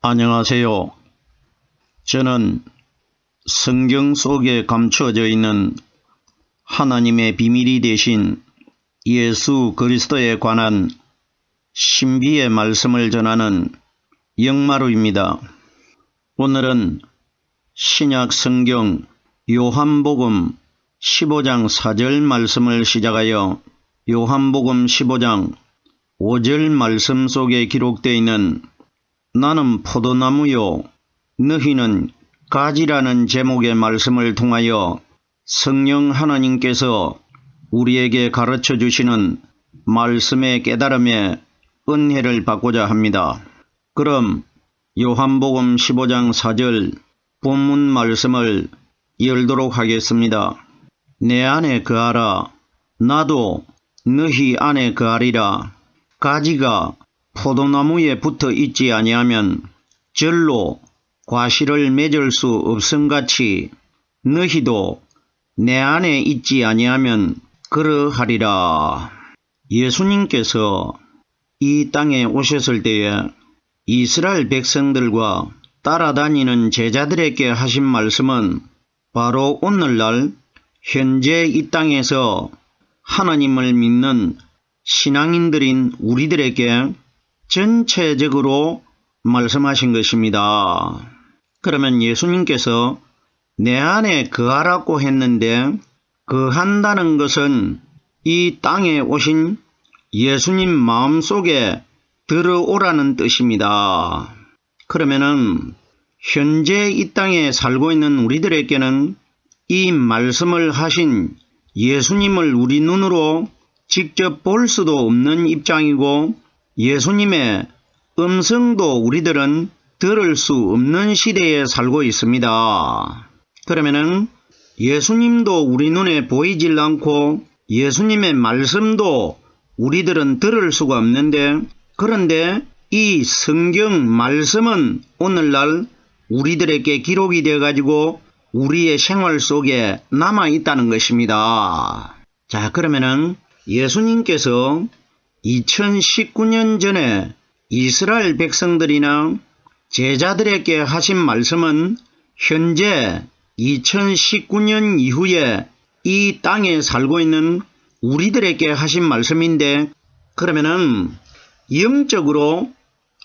안녕하세요. 저는 성경 속에 감추어져 있는 하나님의 비밀이 되신 예수 그리스도에 관한 신비의 말씀을 전하는 영마루입니다. 오늘은 신약 성경 요한복음 15장 4절 말씀을 시작하여 요한복음 15장 5절 말씀 속에 기록되어 있는 나는 포도나무요 너희는 가지라는 제목의 말씀을 통하여 성령 하나님께서 우리에게 가르쳐 주시는 말씀의 깨달음에 은혜를 받고자 합니다. 그럼 요한복음 15장 4절 본문 말씀을 열도록 하겠습니다. 내 안에 거하라. 나도 너희 안에 거하리라. 가지가 포도나무에 붙어 있지 아니하면 절로 과실을 맺을 수 없음같이 너희도 내 안에 있지 아니하면 그러하리라. 예수님께서 이 땅에 오셨을 때에 이스라엘 백성들과 따라다니는 제자들에게 하신 말씀은 바로 오늘날 현재 이 땅에서 하나님을 믿는 신앙인들인 우리들에게 전체적으로 말씀하신 것입니다. 그러면 예수님께서 내 안에 거하라고 했는데 거한다는 것은 이 땅에 오신 예수님 마음속에 들어오라는 뜻입니다. 그러면은 현재 이 땅에 살고 있는 우리들에게는 이 말씀을 하신 예수님을 우리 눈으로 직접 볼 수도 없는 입장이고 예수님의 음성도 우리들은 들을 수 없는 시대에 살고 있습니다. 그러면은 예수님도 우리 눈에 보이질 않고 예수님의 말씀도 우리들은 들을 수가 없는데 그런데 이 성경 말씀은 오늘날 우리들에게 기록이 되어 가지고 우리의 생활 속에 남아 있다는 것입니다. 자, 그러면은 예수님께서 2019년 전에 이스라엘 백성들이나 제자들에게 하신 말씀은 현재 2019년 이후에 이 땅에 살고 있는 우리들에게 하신 말씀인데 그러면은 영적으로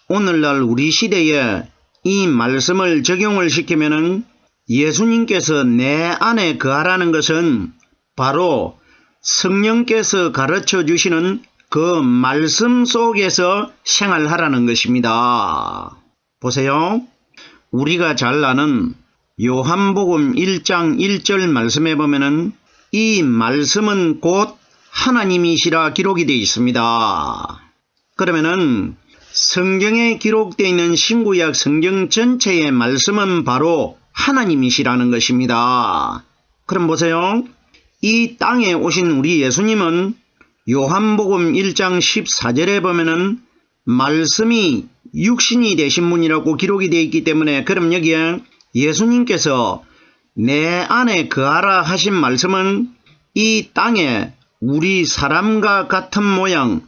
오늘날 우리 시대에 이 말씀을 적용을 시키면은 예수님께서 내 안에 거하라는 것은 바로 성령께서 가르쳐 주시는 그 말씀 속에서 생활하라는 것입니다. 보세요. 우리가 잘 아는 요한복음 1장 1절 말씀에 보면은 이 말씀은 곧 하나님이시라 기록이 되어 있습니다. 그러면은 성경에 기록되어 있는 신구약 성경 전체의 말씀은 바로 하나님이시라는 것입니다. 그럼 보세요. 이 땅에 오신 우리 예수님은 요한복음 1장 14절에 보면은 말씀이 육신이 되신 분이라고 기록이 되어 있기 때문에 그럼 여기에 예수님께서 내 안에 거하라 하신 말씀은 이 땅에 우리 사람과 같은 모양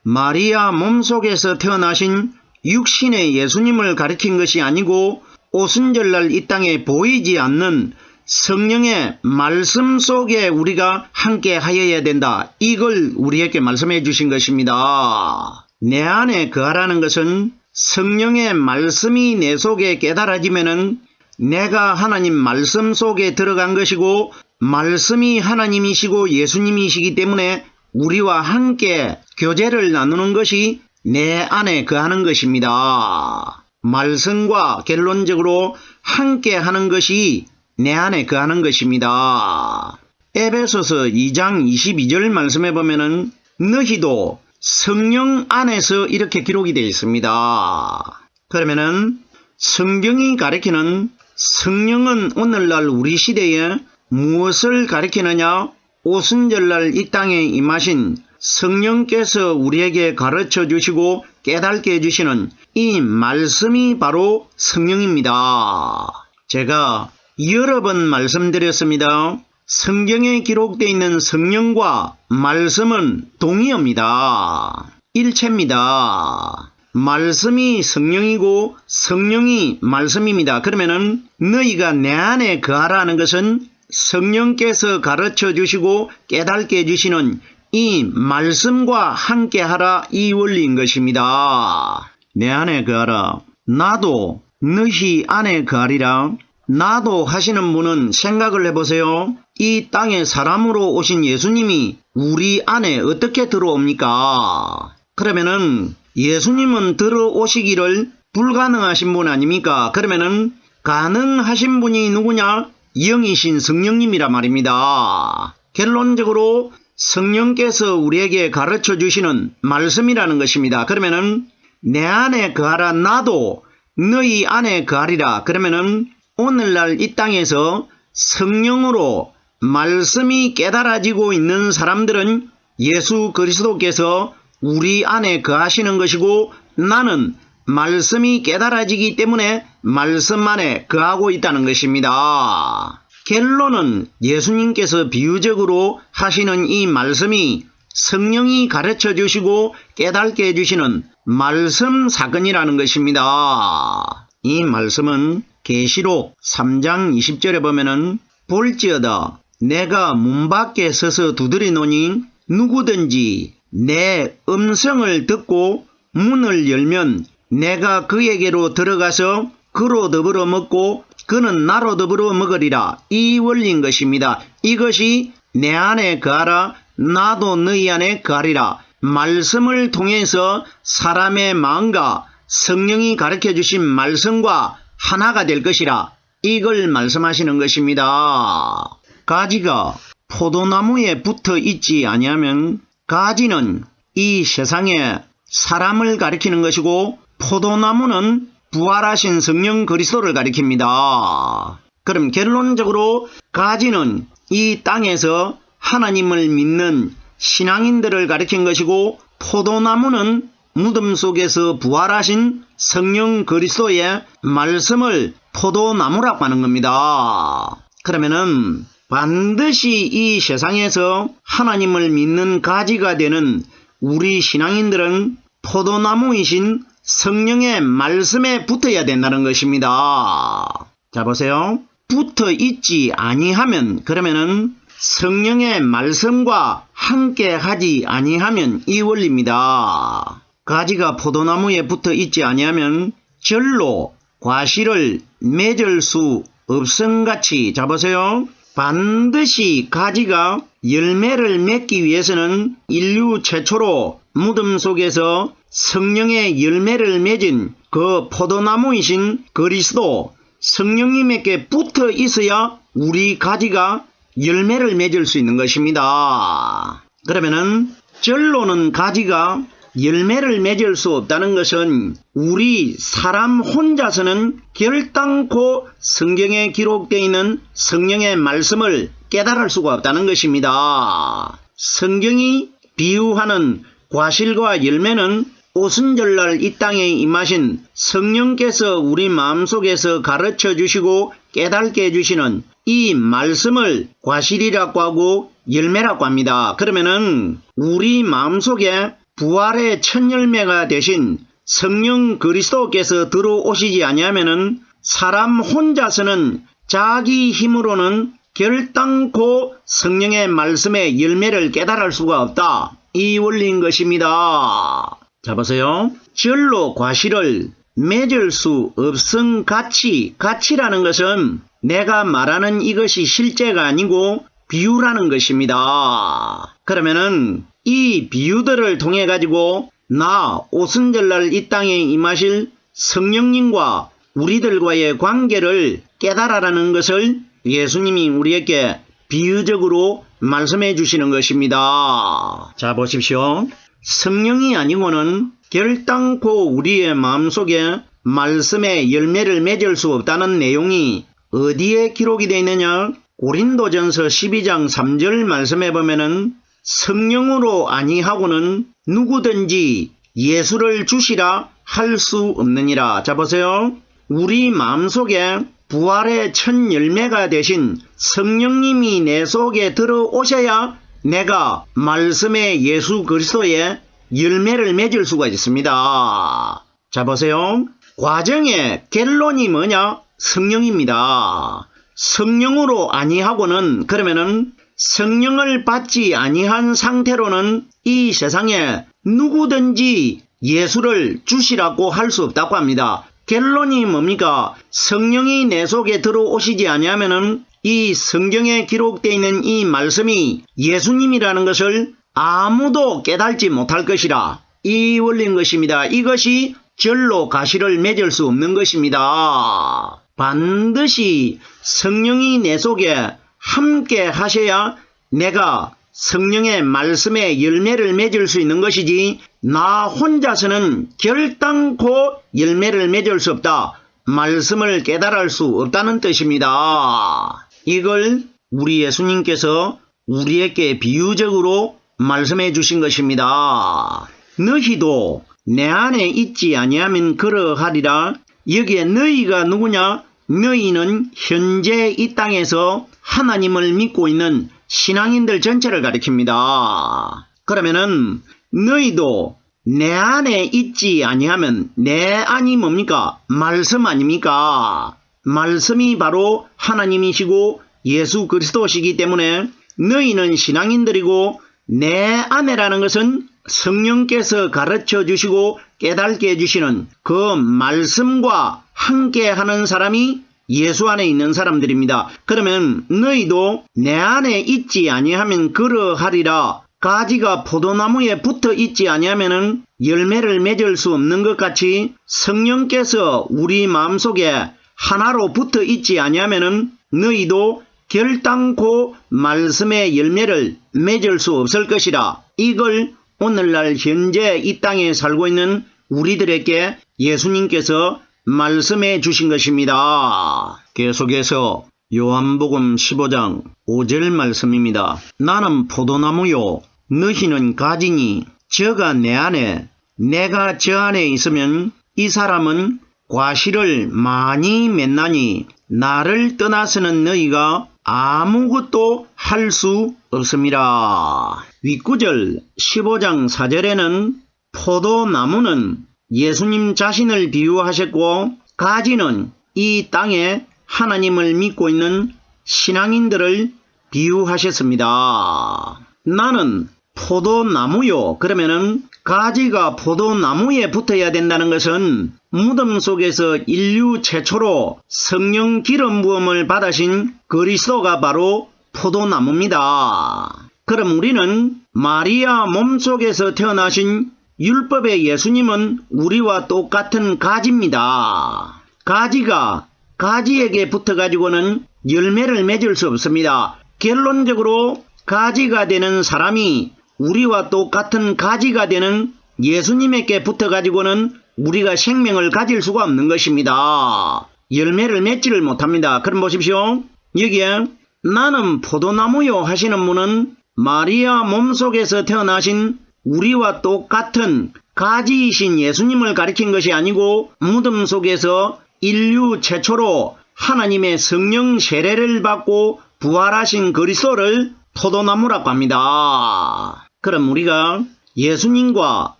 마리아 몸속에서 태어나신 육신의 예수님을 가리킨 것이 아니고 오순절날 이 땅에 보이지 않는 성령의 말씀 속에 우리가 함께 하여야 된다. 이걸 우리에게 말씀해 주신 것입니다. 내 안에 거하라는 것은 성령의 말씀이 내 속에 깨달아지면은 내가 하나님 말씀 속에 들어간 것이고 말씀이 하나님이시고 예수님이시기 때문에 우리와 함께 교제를 나누는 것이 내 안에 거하는 것입니다. 말씀과 결론적으로 함께 하는 것이 내 안에 거하는 것입니다. 에베소서 2장 22절 말씀에 보면은 너희도 성령 안에서 이렇게 기록이 되어 있습니다. 그러면은 성경이 가리키는 성령은 오늘날 우리 시대에 무엇을 가리키느냐? 오순절날 이 땅에 임하신 성령께서 우리에게 가르쳐 주시고 깨닫게 해주시는 이 말씀이 바로 성령입니다. 제가 여러 번 말씀드렸습니다. 성경에 기록되어 있는 성령과 말씀은 동의어입니다. 일체입니다. 말씀이 성령이고 성령이 말씀입니다. 그러면은 너희가 내 안에 거하라는 것은 성령께서 가르쳐 주시고 깨닫게 해주시는 이 말씀과 함께하라, 이 원리인 것입니다. 내 안에 거하라. 나도 너희 안에 거하리라. 나도 하시는 분은 생각을 해보세요. 이 땅에 사람으로 오신 예수님이 우리 안에 어떻게 들어옵니까? 그러면은 예수님은 들어오시기를 불가능하신 분 아닙니까? 그러면은 가능하신 분이 누구냐? 영이신 성령님이라 말입니다. 결론적으로 성령께서 우리에게 가르쳐 주시는 말씀이라는 것입니다. 그러면은 내 안에 거하라. 나도 너희 안에 거하리라. 그러면은 오늘날 이 땅에서 성령으로 말씀이 깨달아지고 있는 사람들은 예수 그리스도께서 우리 안에 거하시는 것이고, 나는 말씀이 깨달아지기 때문에 말씀 안에 거하고 있다는 것입니다. 결론은 예수님께서 비유적으로 하시는 이 말씀이 성령이 가르쳐 주시고 깨닫게 해주시는 말씀 사건이라는 것입니다. 이 말씀은 계시록 3장 20절에 보면은 볼지어다 내가 문 밖에 서서 두드리노니 누구든지 내 음성을 듣고 문을 열면 내가 그에게로 들어가서 그로 더불어 먹고 그는 나로 더불어 먹으리라. 이 원리인 것입니다. 이것이 내 안에 거하라. 나도 너희 안에 거하리라. 말씀을 통해서 사람의 마음과 성령이 가르쳐 주신 말씀과 하나가 될 것이라. 이걸 말씀하시는 것입니다. 가지가 포도나무에 붙어 있지 아니하면 가지는 이 세상에 사람을 가리키는 것이고 포도나무는 부활하신 성령 그리스도를 가리킵니다. 그럼 결론적으로 가지는 이 땅에서 하나님을 믿는 신앙인들을 가리킨 것이고 포도나무는 무덤 속에서 부활하신 성령 그리스도의 말씀을 포도나무라고 하는 겁니다. 그러면은 반드시 이 세상에서 하나님을 믿는 가지가 되는 우리 신앙인들은 포도나무이신 성령의 말씀에 붙어야 된다는 것입니다. 자 보세요. 붙어 있지 아니하면, 그러면은 성령의 말씀과 함께 하지 아니하면 이 원리입니다. 가지가 포도나무에 붙어 있지 아니하면 절로 과실을 맺을 수 없음같이, 자 보세요. 반드시 가지가 열매를 맺기 위해서는 인류 최초로 무덤 속에서 성령의 열매를 맺은 그 포도나무이신 그리스도 성령님에게 붙어 있어야 우리 가지가 열매를 맺을 수 있는 것입니다. 그러면은 절로는 가지가 열매를 맺을 수 없다는 것은 우리 사람 혼자서는 결단코 성경에 기록되어 있는 성령의 말씀을 깨달을 수가 없다는 것입니다. 성경이 비유하는 과실과 열매는 오순절날 이 땅에 임하신 성령께서 우리 마음속에서 가르쳐 주시고 깨닫게 해주시는 이 말씀을 과실이라고 하고 열매라고 합니다. 그러면은 우리 마음속에 부활의 첫 열매가 되신 성령 그리스도께서 들어오시지 아니하면은 사람 혼자서는 자기 힘으로는 결단코 성령의 말씀의 열매를 깨달을 수가 없다. 이 원리인 것입니다. 자 보세요. 절로 과실을 맺을 수 없음 가치라는 것은 내가 말하는 이것이 실제가 아니고 비유라는 것입니다. 그러면은 이 비유들을 통해 가지고 나 오순절날 이 땅에 임하실 성령님과 우리들과의 관계를 깨달아라는 것을 예수님이 우리에게 비유적으로 말씀해 주시는 것입니다. 자 보십시오. 성령이 아니고는 결단코 우리의 마음속에 말씀의 열매를 맺을 수 없다는 내용이 어디에 기록이 되어 있느냐? 고린도전서 12장 3절 말씀해 보면은 성령으로 아니하고는 누구든지 예수를 주시라 할 수 없느니라. 자 보세요. 우리 마음속에 부활의 첫 열매가 되신 성령님이 내 속에 들어오셔야 내가 말씀의 예수 그리스도의 열매를 맺을 수가 있습니다. 자, 보세요. 과정의 결론이 뭐냐? 성령입니다. 성령으로 아니하고는, 그러면은 성령을 받지 아니한 상태로는 이 세상에 누구든지 예수를 주시라고 할 수 없다고 합니다. 결론이 뭡니까? 성령이 내 속에 들어오시지 아니하면은 이 성경에 기록되어 있는 이 말씀이 예수님이라는 것을 아무도 깨달지 못할 것이라, 이 원리인 것입니다. 이것이 절로 가시를 맺을 수 없는 것입니다. 반드시 성령이 내 속에 함께 하셔야 내가 성령의 말씀의 열매를 맺을 수 있는 것이지, 나 혼자서는 결단코 열매를 맺을 수 없다. 말씀을 깨달을 수 없다는 뜻입니다. 이걸 우리 예수님께서 우리에게 비유적으로 말씀해 주신 것입니다. 너희도 내 안에 있지 아니하면 그러하리라. 여기에 너희가 누구냐? 너희는 현재 이 땅에서 하나님을 믿고 있는 신앙인들 전체를 가리킵니다. 그러면은 너희도 내 안에 있지 아니하면, 내 안이 뭡니까? 말씀 아닙니까? 말씀이 바로 하나님이시고 예수 그리스도시기 때문에 너희는 신앙인들이고, 내 안에라는 것은 성령께서 가르쳐 주시고 깨닫게 해주시는 그 말씀과 함께하는 사람이 예수 안에 있는 사람들입니다. 그러면 너희도 내 안에 있지 아니하면 그러하리라. 가지가 포도나무에 붙어 있지 아니하면 열매를 맺을 수 없는 것 같이 성령께서 우리 마음속에 하나로 붙어 있지 아니하면 너희도 결단코 말씀의 열매를 맺을 수 없을 것이라. 이걸 오늘날 현재 이 땅에 살고 있는 우리들에게 예수님께서 말씀해 주신 것입니다. 계속해서 요한복음 15장 5절 말씀입니다. 나는 포도나무요 너희는 가지니 저가 내 안에 내가 저 안에 있으면 이 사람은 과실을 많이 맺나니 나를 떠나서는 너희가 아무것도 할 수 없음이라. 윗구절 15장 4절에는 포도나무는 예수님 자신을 비유하셨고, 가지는 이 땅에 하나님을 믿고 있는 신앙인들을 비유하셨습니다. 나는 포도나무요. 그러면은 가지가 포도나무에 붙어야 된다는 것은 무덤 속에서 인류 최초로 성령 기름 부음을 받으신 그리스도가 바로 포도나무입니다. 그럼 우리는 마리아 몸속에서 태어나신 율법의 예수님은 우리와 똑같은 가지입니다. 가지가 가지에게 붙어가지고는 열매를 맺을 수 없습니다. 결론적으로 가지가 되는 사람이 우리와 똑같은 가지가 되는 예수님에게 붙어가지고는 우리가 생명을 가질 수가 없는 것입니다. 열매를 맺지를 못합니다. 그럼 보십시오. 여기에 나는 포도나무요 하시는 분은 마리아 몸속에서 태어나신 우리와 똑같은 가지이신 예수님을 가리킨 것이 아니고, 무덤 속에서 인류 최초로 하나님의 성령 세례를 받고 부활하신 그리스도를 포도나무라고 합니다. 그럼 우리가 예수님과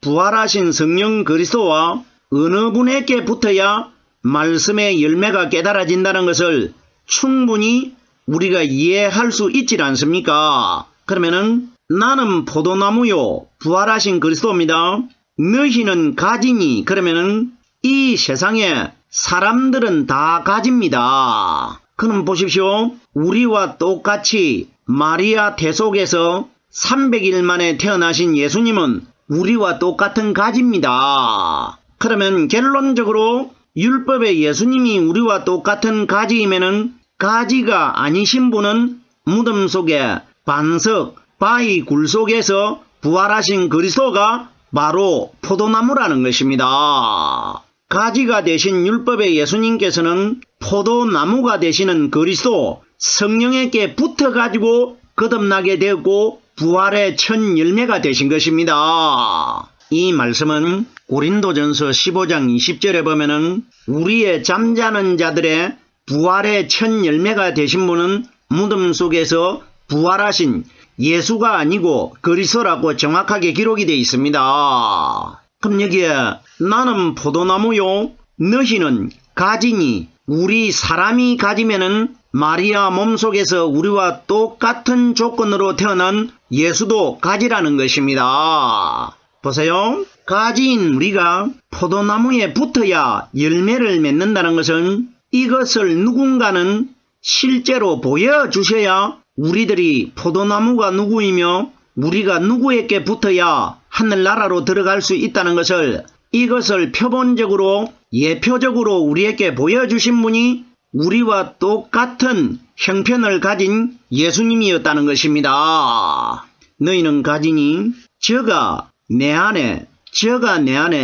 부활하신 성령 그리스도와 어느 분에게 붙어야 말씀의 열매가 깨달아진다는 것을 충분히 우리가 이해할 수 있지 않습니까? 그러면은 나는 포도나무요 부활하신 그리스도입니다. 너희는 가지니, 그러면은 이 세상에 사람들은 다 가집니다. 그럼 보십시오. 우리와 똑같이 마리아 태 속에서 300일 만에 태어나신 예수님은 우리와 똑같은 가지입니다. 그러면 결론적으로 율법의 예수님이 우리와 똑같은 가지이면은 가지가 아니신 분은 무덤 속에 반석, 바위 굴 속에서 부활하신 그리스도가 바로 포도나무라는 것입니다. 가지가 되신 율법의 예수님께서는 포도나무가 되시는 그리스도 성령에게 붙어가지고 거듭나게 되었고 부활의 첫 열매가 되신 것입니다. 이 말씀은 고린도전서 15장 20절에 보면은 우리의 잠자는 자들의 부활의 첫 열매가 되신 분은 무덤 속에서 부활하신 예수가 아니고 그리스도라고 정확하게 기록이 되어 있습니다. 그럼 여기에 나는 포도나무요, 너희는 가지니, 우리 사람이 가지면은 마리아 몸속에서 우리와 똑같은 조건으로 태어난 예수도 가지라는 것입니다. 보세요. 가지인 우리가 포도나무에 붙어야 열매를 맺는다는 것은 이것을 누군가는 실제로 보여주셔야 우리들이 포도나무가 누구이며 우리가 누구에게 붙어야 하늘나라로 들어갈 수 있다는 것을, 이것을 표본적으로 예표적으로 우리에게 보여주신 분이 우리와 똑같은 형편을 가진 예수님이었다는 것입니다. 너희는 가지니 저가 내 안에,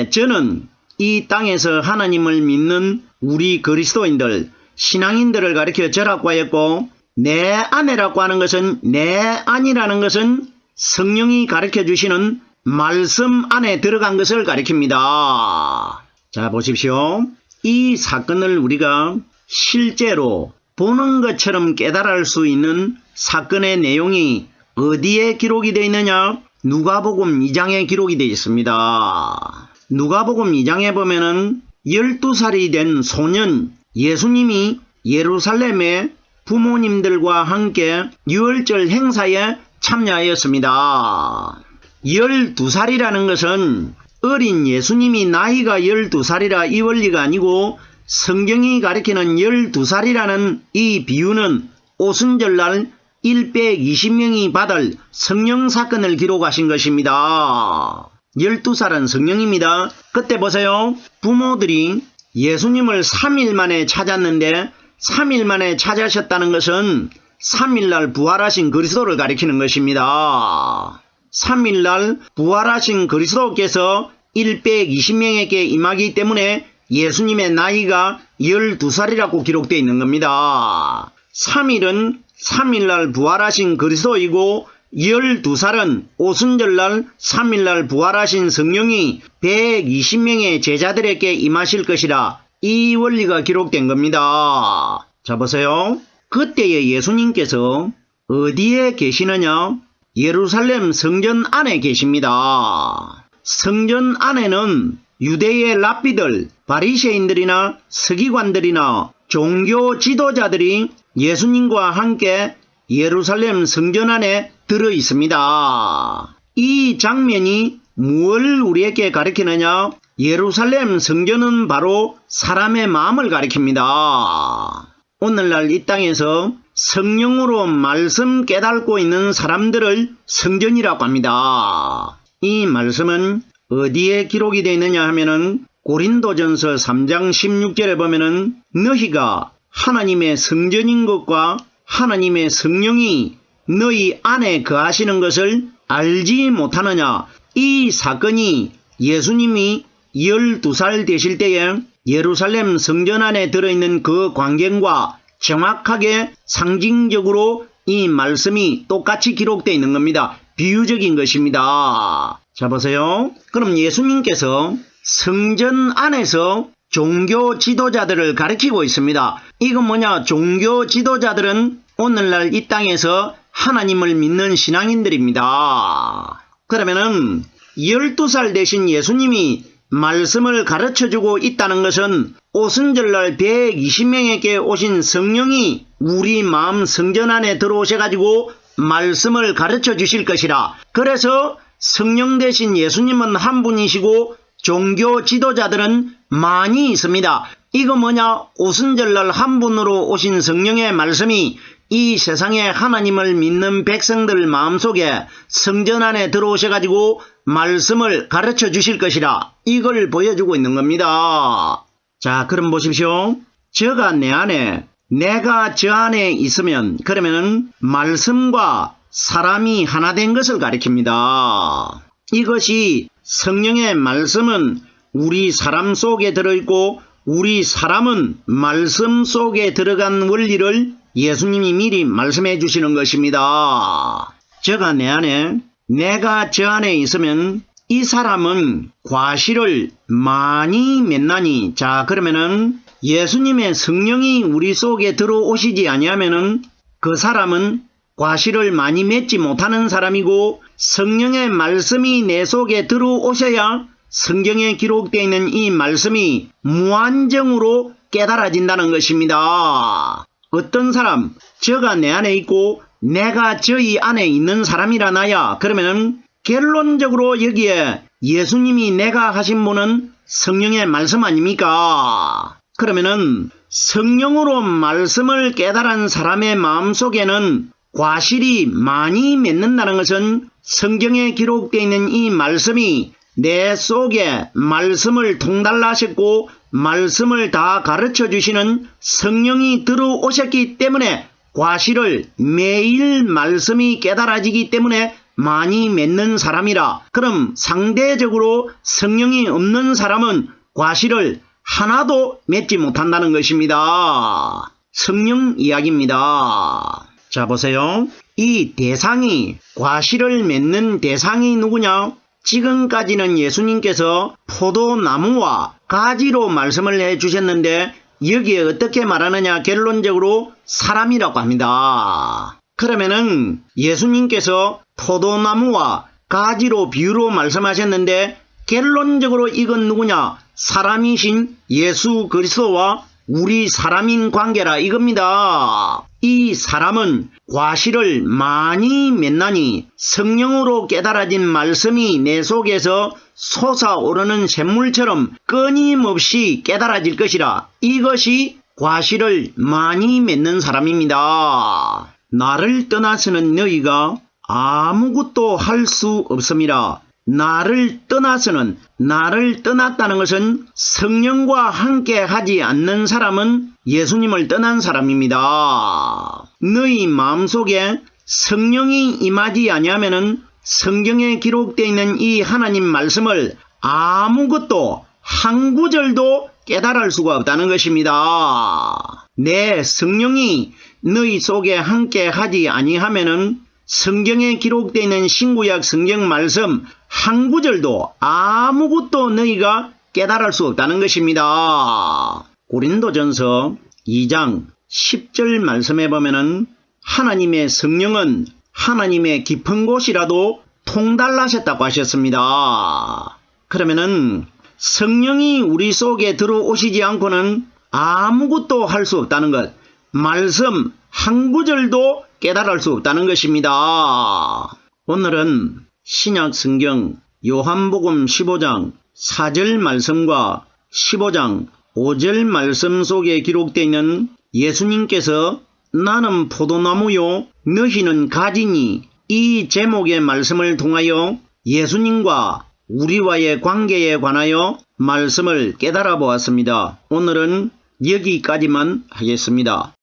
저는 이 땅에서 하나님을 믿는 우리 그리스도인들, 신앙인들을 가리켜 저라고 하였고, 내 안에라고 하는 것은, 내 안이라는 것은 성령이 가르쳐 주시는 말씀 안에 들어간 것을 가리킵니다. 자, 보십시오. 이 사건을 우리가 실제로 보는 것처럼 깨달을 수 있는 사건의 내용이 어디에 기록이 되어 있느냐? 누가복음 2장에 기록이 되어 있습니다. 누가복음 2장에 보면은 12살이 된 소년 예수님이 예루살렘에 부모님들과 함께 유월절 행사에 참여하였습니다. 12살이라는 것은 어린 예수님이 나이가 12살이라 이 원리가 아니고, 성경이 가리키는 12살이라는 이 비유는 오순절날 120명이 받을 성령 사건을 기록하신 것입니다. 12살은 성령입니다. 그때 보세요. 부모들이 예수님을 3일 만에 찾았는데, 3일 만에 찾으셨다는 것은 3일날 부활하신 그리스도를 가리키는 것입니다. 3일날 부활하신 그리스도께서 120명에게 임하기 때문에 예수님의 나이가 12살이라고 기록되어 있는 겁니다. 3일은 3일날 부활하신 그리스도이고, 12살은 오순절날 3일날 부활하신 성령이 120명의 제자들에게 임하실 것이라, 이 원리가 기록된 겁니다. 자, 보세요. 그때의 예수님께서 어디에 계시느냐? 예루살렘 성전 안에 계십니다. 성전 안에는 유대의 랍비들, 바리새인들이나 서기관들이나 종교 지도자들이 예수님과 함께 예루살렘 성전 안에 들어 있습니다. 이 장면이 무엇을 우리에게 가리키느냐? 예루살렘 성전은 바로 사람의 마음을 가리킵니다. 오늘날 이 땅에서 성령으로 말씀 깨닫고 있는 사람들을 성전이라고 합니다. 이 말씀은 어디에 기록이 되어 있느냐 하면은 고린도전서 3장 16절에 보면은 너희가 하나님의 성전인 것과 하나님의 성령이 너희 안에 거하시는 것을 알지 못하느냐. 이 사건이 예수님이 12살 되실 때에 예루살렘 성전 안에 들어있는 그 광경과 정확하게 상징적으로 이 말씀이 똑같이 기록되어 있는 겁니다. 비유적인 것입니다. 자, 보세요. 그럼 예수님께서 성전 안에서 종교 지도자들을 가리키고 있습니다. 이건 뭐냐? 종교 지도자들은 오늘날 이 땅에서 하나님을 믿는 신앙인들입니다. 그러면은 12살 되신 예수님이 말씀을 가르쳐주고 있다는 것은 오순절날 120명에게 오신 성령이 우리 마음 성전 안에 들어오셔가지고 말씀을 가르쳐 주실 것이라. 그래서 성령 되신 예수님은 한 분이시고 종교 지도자들은 많이 있습니다. 이거 뭐냐? 오순절날 한 분으로 오신 성령의 말씀이 이 세상에 하나님을 믿는 백성들 마음속에 성전 안에 들어오셔가지고 말씀을 가르쳐 주실 것이라, 이걸 보여주고 있는 겁니다. 자, 그럼 보십시오. 저가 내 안에, 내가 저 안에 있으면, 그러면은 말씀과 사람이 하나 된 것을 가리킵니다. 이것이 성령의 말씀은 우리 사람 속에 들어있고 우리 사람은 말씀 속에 들어간 원리를 예수님이 미리 말씀해 주시는 것입니다. 저가 내 안에, 내가 저 안에 있으면 이 사람은 과실을 많이 맺나니. 자, 그러면은 예수님의 성령이 우리 속에 들어오시지 아니하면은 그 사람은 과실을 많이 맺지 못하는 사람이고, 성령의 말씀이 내 속에 들어오셔야 성경에 기록되어 있는 이 말씀이 무한정으로 깨달아진다는 것입니다. 어떤 사람, 저가 내 안에 있고 내가 저희 안에 있는 사람이라 나야. 그러면 결론적으로 여기에 예수님이 내가 하신 분은 성령의 말씀 아닙니까? 그러면은 성령으로 말씀을 깨달은 사람의 마음속에는 과실이 많이 맺는다는 것은 성경에 기록되어 있는 이 말씀이 내 속에 말씀을 통달하셨고 말씀을 다 가르쳐 주시는 성령이 들어오셨기 때문에 과실을 매일 말씀이 깨달아지기 때문에 많이 맺는 사람이라. 그럼 상대적으로 성령이 없는 사람은 과실을 하나도 맺지 못한다는 것입니다. 성령 이야기입니다. 자, 보세요. 이 대상이, 과실을 맺는 대상이 누구냐? 지금까지는 예수님께서 포도나무와 가지로 말씀을 해주셨는데 여기에 어떻게 말하느냐? 결론적으로 사람이라고 합니다. 그러면은 예수님께서 포도나무와 가지로 비유로 말씀하셨는데 결론적으로 이건 누구냐? 사람이신 예수 그리스도와 우리 사람인 관계라 이겁니다. 이 사람은 과실을 많이 맺나니 성령으로 깨달아진 말씀이 내 속에서 솟아오르는 샘물처럼 끊임없이 깨달아질 것이라. 이것이 과실을 많이 맺는 사람입니다. 나를 떠나서는 너희가 아무것도 할 수 없음이라. 나를 떠나서는, 나를 떠났다는 것은 성령과 함께 하지 않는 사람은 예수님을 떠난 사람입니다. 너희 마음속에 성령이 임하지 아니하면은 성경에 기록되어 있는 이 하나님 말씀을 아무것도 한 구절도 깨달을 수가 없다는 것입니다. 내 성령이 너희 속에 함께 하지 아니하면은 성경에 기록되어 있는 신구약 성경 말씀 한 구절도 아무것도 너희가 깨달을 수 없다는 것입니다. 고린도전서 2장 10절 말씀에 보면은 하나님의 성령은 하나님의 깊은 곳이라도 통달하셨다고 하셨습니다. 그러면은 성령이 우리 속에 들어오시지 않고는 아무것도 할 수 없다는 것, 말씀 한 구절도 깨달을 수 없다는 것입니다. 오늘은 신약 성경 요한복음 15장 4절 말씀과 15장 5절 말씀 속에 기록되어 있는 예수님께서 나는 포도나무요 너희는 가지니 이 제목의 말씀을 통하여 예수님과 우리와의 관계에 관하여 말씀을 깨달아 보았습니다. 오늘은 여기까지만 하겠습니다.